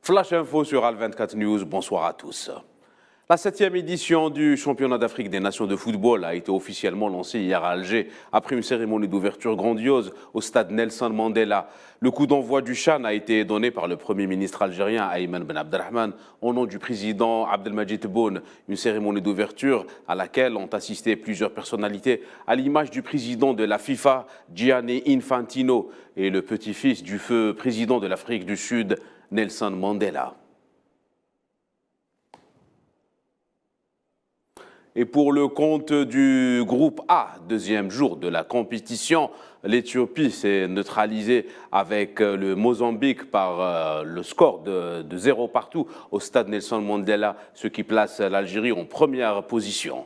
Flash Info sur Al24 News, bonsoir à tous. La 7e édition du championnat d'Afrique des nations de football a été officiellement lancée hier à Alger après une cérémonie d'ouverture grandiose au stade Nelson Mandela. Le coup d'envoi du CHAN a été donné par le Premier ministre algérien Ayman Ben Abdelrahman au nom du président Abdelmadjid Tebboune. Une cérémonie d'ouverture à laquelle ont assisté plusieurs personnalités à l'image du président de la FIFA, Gianni Infantino, et le petit-fils du feu président de l'Afrique du Sud, Nelson Mandela. Et pour le compte du groupe A, deuxième jour de la compétition, l'Éthiopie s'est neutralisée avec le Mozambique par le score de 0 partout au stade Nelson Mandela, ce qui place l'Algérie en première position.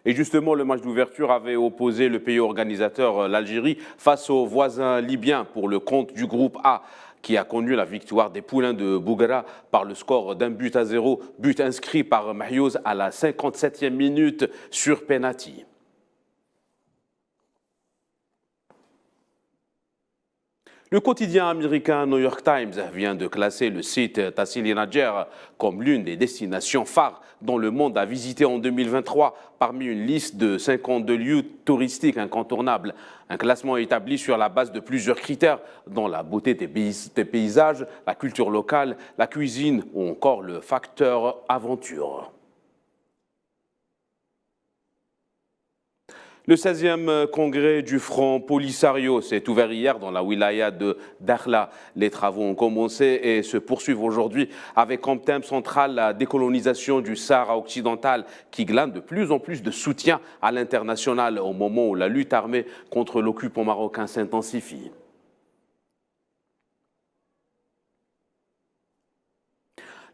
Et justement, le match d'ouverture avait opposé le pays organisateur, l'Algérie, face aux voisins libyens pour le compte du groupe A, qui a connu la victoire des Poulains de Bouguera par le score d'1-0, but inscrit par Mahiouz à la 57e minute sur penalty. Le quotidien américain New York Times vient de classer le site Tassili Nadjer comme l'une des destinations phares dont le monde a visité en 2023 parmi une liste de 52 lieux touristiques incontournables. Un classement établi sur la base de plusieurs critères, dont la beauté des paysages, la culture locale, la cuisine ou encore le facteur aventure. Le 16e congrès du Front Polisario s'est ouvert hier dans la wilaya de Dakhla. Les travaux ont commencé et se poursuivent aujourd'hui avec comme thème central la décolonisation du Sahara occidental qui glane de plus en plus de soutien à l'international au moment où la lutte armée contre l'occupant marocain s'intensifie.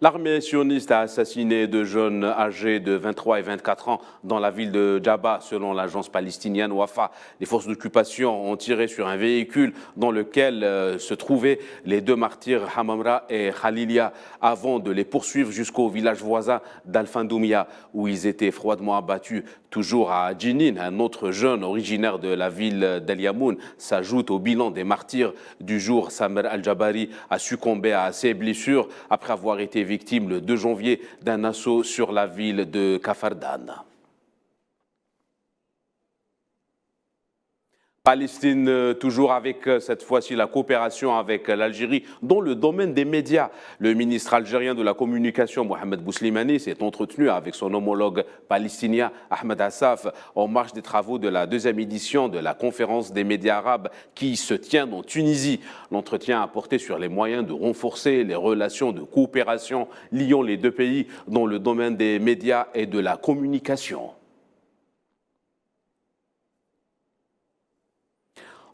L'armée sioniste a assassiné deux jeunes âgés de 23 et 24 ans dans la ville de Djaba, selon l'agence palestinienne Wafa. Les forces d'occupation ont tiré sur un véhicule dans lequel se trouvaient les deux martyrs Hamamra et Khalilia avant de les poursuivre jusqu'au village voisin d'Al-Fandoumia où ils étaient froidement abattus. Toujours à Djinin, un autre jeune originaire de la ville d'El Yamoun s'ajoute au bilan des martyrs du jour. Samer Al-Jabari a succombé à ses blessures après avoir été victime le 2 janvier d'un assaut sur la ville de Kafardan. Palestine, toujours avec cette fois-ci la coopération avec l'Algérie dans le domaine des médias. Le ministre algérien de la communication, Mohamed Bouslimani, s'est entretenu avec son homologue palestinien, Ahmed Assaf, en marge des travaux de la deuxième édition de la conférence des médias arabes qui se tient en Tunisie. L'entretien a porté sur les moyens de renforcer les relations de coopération liant les deux pays dans le domaine des médias et de la communication.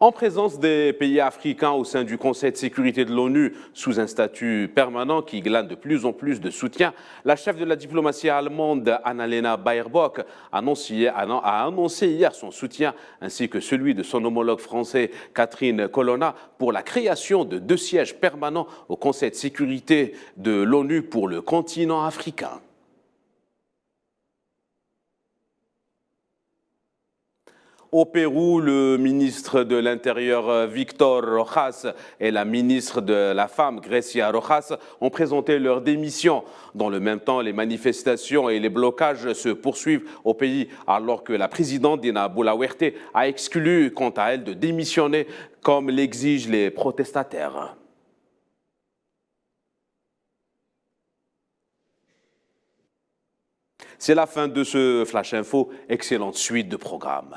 En présence des pays africains au sein du Conseil de sécurité de l'ONU, sous un statut permanent qui glane de plus en plus de soutien, la chef de la diplomatie allemande, Annalena Baerbock, a annoncé hier son soutien, ainsi que celui de son homologue français, Catherine Colonna, pour la création de 2 sièges permanents au Conseil de sécurité de l'ONU pour le continent africain. Au Pérou, le ministre de l'Intérieur Victor Rojas et la ministre de la Femme Grecia Rojas ont présenté leur démission. Dans le même temps, les manifestations et les blocages se poursuivent au pays alors que la présidente Dina Boluarte a exclu quant à elle de démissionner comme l'exigent les protestataires. C'est la fin de ce Flash Info. Excellente suite de programme.